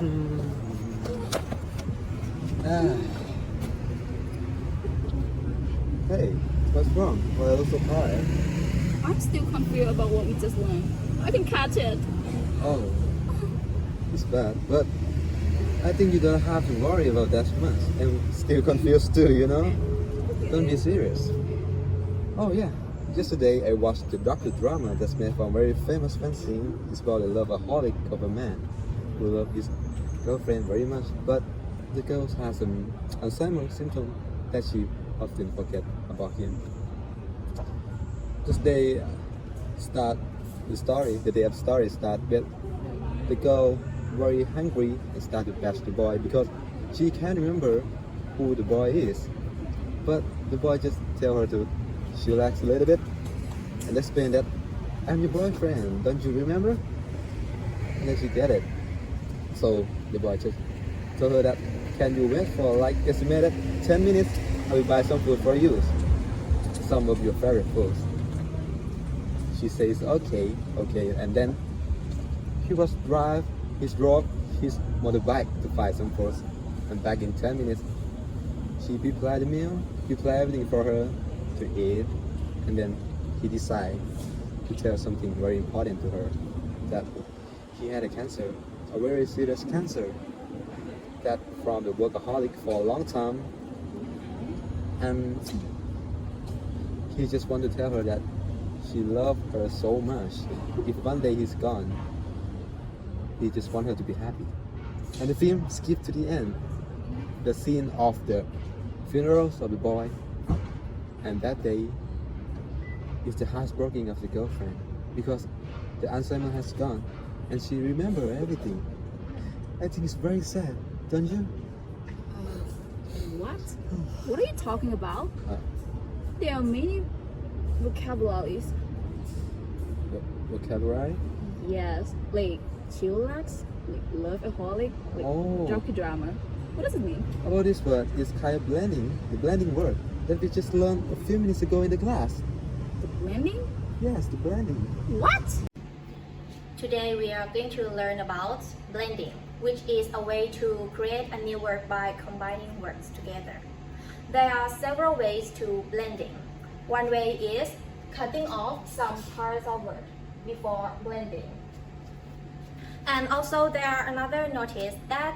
Ah. Hey, what's wrong? Why are you so tired? I'm still confused about what we just learned. I can catch it. Oh, it's bad, but I think you don't have to worry about that much. I'm still confused too, you know? Don't be serious. Oh yeah, yesterday I watched the docudrama that's made from a very famous fencing. It's about a loveaholic of a man who loves his girlfriend very much, but the girl has some Alzheimer's symptom that she often forget about him. Just they start the day of story start with the girl very hungry and start to bash the boy because she can't remember who the boy is. But the boy just tell her to chillax a little bit and explain that I'm your boyfriend, don't you remember? And then she get it. So the boy just told her that can you wait for like estimated 10 minutes? I will buy some food for you. Some of your favorite foods. She says okay, and then he drove his motorbike to find some food, and back in 10 minutes she prepared the meal, prepared everything for her to eat, and then he decided to tell something very important to her, that he had a cancer, a very serious cancer, that from the workaholic for a long time, and he just wanted to tell her that she loved her so much. If one day he's gone, he just wants her to be happy. And the film skipped to the end, the scene of the funerals of the boy, and that day is the heartbreaking of the girlfriend because the Alzheimer has gone and she remembers everything. I think it's very sad, don't you? What? What are you talking about? There are many vocabularies. Vocabulary? Yes, like chillax, like loveaholic, like docudrama. What does it mean? About this word is kind of blending, the blending word that we just learned a few minutes ago in the class. The blending? Yes, the blending. What? Today we are going to learn about blending, which is a way to create a new word by combining words together. There are several ways to blending. One way is cutting off some parts of word before blending. And also there are another notice that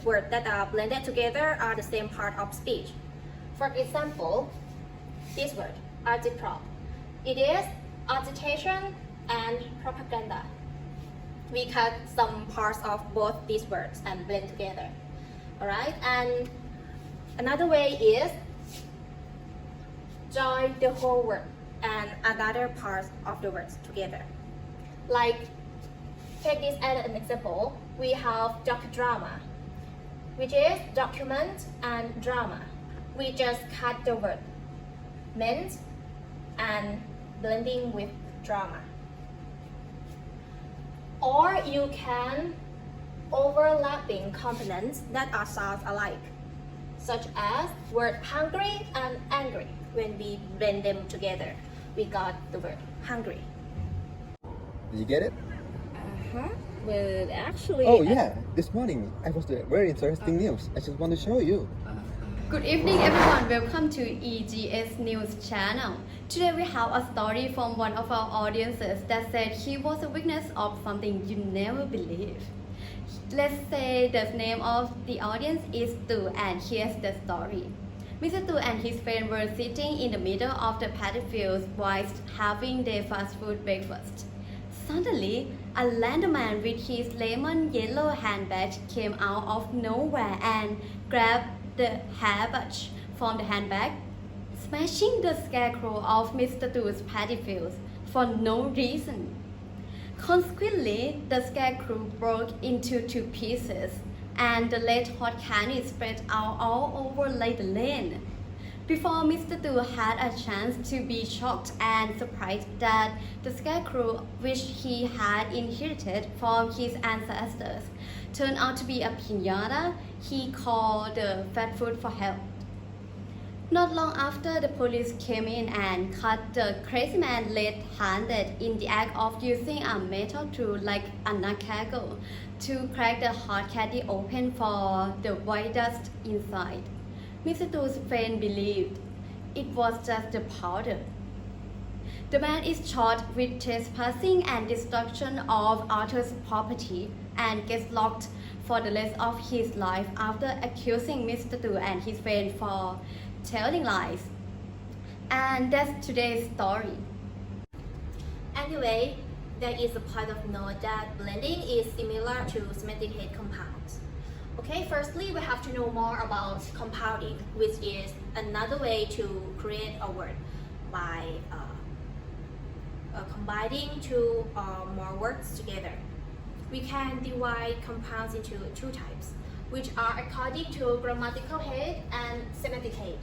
words that are blended together are the same part of speech. For example, this word, agitprop. It is agitation and propaganda. We cut some parts of both these words and blend together. Alright, and another way is join the whole word and another parts of the words together. Like, take this as an example. We have docudrama, which is document and drama. We just cut the word meant and blending with drama. Or you can overlapping components that are sound alike, such as word hungry and angry. When we blend them together, we got the word hungry. Did you get it? Well, actually... Oh yeah, this morning I watched a very interesting news. I just want to show you. Good evening everyone, welcome to EGS News channel. Today we have a story from one of our audiences that said he was a witness of something you never believe. Let's say the name of the audience is Tu, and here's the story. Mr. Tu and his friend were sitting in the middle of the paddy fields whilst having their fast food breakfast. Suddenly, a landman with his lemon yellow handbag came out of nowhere and grabbed the hairbrush from the handbag, smashing the scarecrow of Mr. Tu's paddy fields for no reason. Consequently, the scarecrow broke into 2 pieces, and the red hot candy spread out all over the lane. Before Mr. Tu had a chance to be shocked and surprised that the scarecrow, which he had inherited from his ancestors, turned out to be a piñata, he called the fast food for help. Not long after, the police came in and caught the crazy man red-handed in the act of using a metal tool like a nutcracker to crack the hard candy open for the white dust inside. Mr. Tu's friend believed it was just the powder. The man is charged with trespassing and destruction of others' property and gets locked for the rest of his life after accusing Mr. Tu and his friend for telling lies. And that's today's story. Anyway, there is a point of note that blending is similar to semantic head compounds. Okay, firstly, we have to know more about compounding, which is another way to create a word by combining two or more words together. We can divide compounds into two types, which are according to grammatical head and semantic head.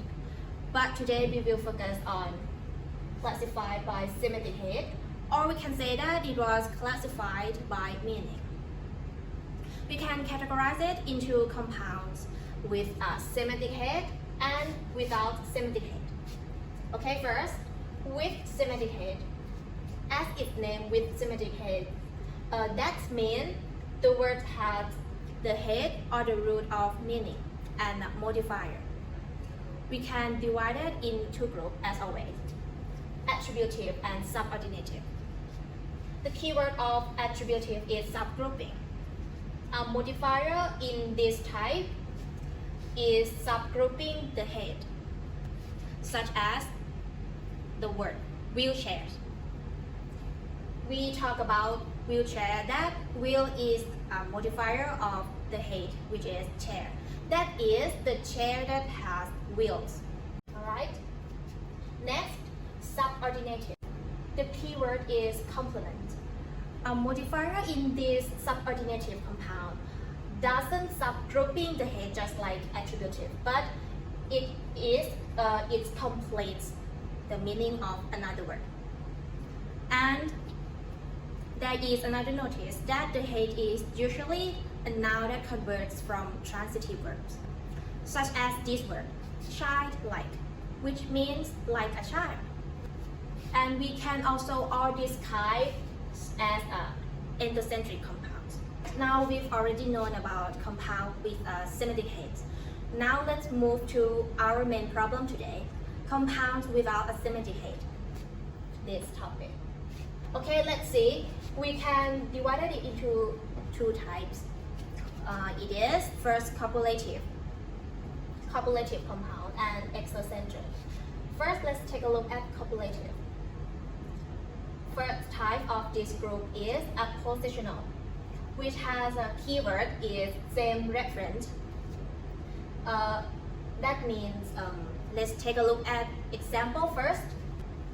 But today we will focus on classified by semantic head, or we can say that it was classified by meaning. We can categorize it into compounds with a semantic head and without semantic head. Okay, first, with semantic head. As its name with semantic head, that means the word has the head or the root of meaning and modifier. We can divide it in two groups as always, attributive and subordinative. The keyword of attributive is subgrouping. A modifier in this type is subgrouping the head, such as the word wheelchairs. We talk about wheelchair, that wheel is a modifier of the head, which is chair. That is the chair that has wheels. Alright? Next, subordinative. The keyword is complement. A modifier in this subordinative compound doesn't subgrouping the head just like attributive, but it completes the meaning of another word. And there is another notice that the head is usually a noun that converts from transitive verbs, such as this word, child-like, which means like a child. And we can also all describe as endocentric compounds. Now we've already known about compound with semantic heads. Now let's move to our main problem today, compounds without a semantic head. This topic. Okay, let's see. We can divide it into two types. It is first copulative compound and exocentric. First, let's take a look at copulative. First type of this group is appositional, which has a keyword is same referent. That means, let's take a look at example first.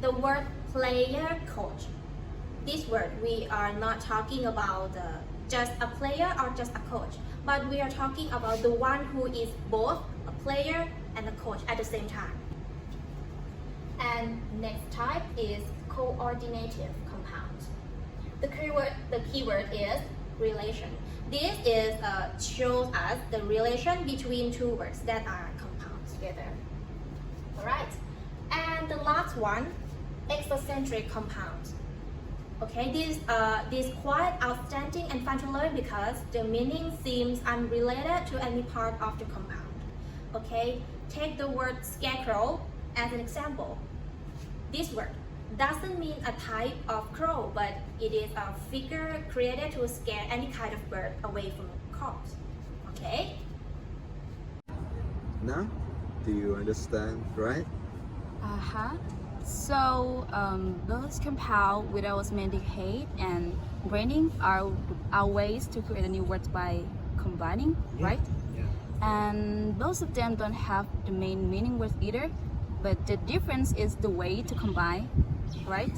The word player coach. This word, we are not talking about just a player or just a coach, but we are talking about the one who is both a player and a coach at the same time. And next type is coordinative compound. The keyword is relation. This is shows us the relation between two words that are compound together. Alright, and the last one, exocentric compound. Okay, this quite outstanding and fun to learn because the meaning seems unrelated to any part of the compound. Okay, take the word scarecrow as an example. This word doesn't mean a type of crow, but it is a figure created to scare any kind of bird away from crows. Okay? Now, do you understand, right? So those compound without semantic head and branding are ways to create a new word by combining, right? Yeah. And both of them don't have the main meaning words either, but the difference is the way to combine, right?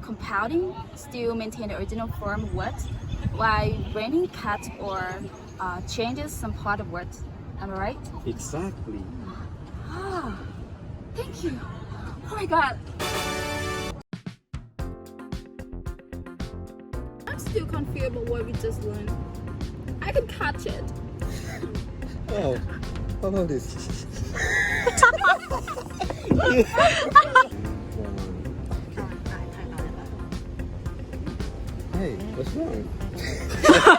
Compounding still maintain the original form of words, while branding cuts or changes some part of words. Am I right? Exactly. Thank you. Oh my god. I'm still confused about what we just learned. I can catch it. Oh, how about this? Hey, what's wrong?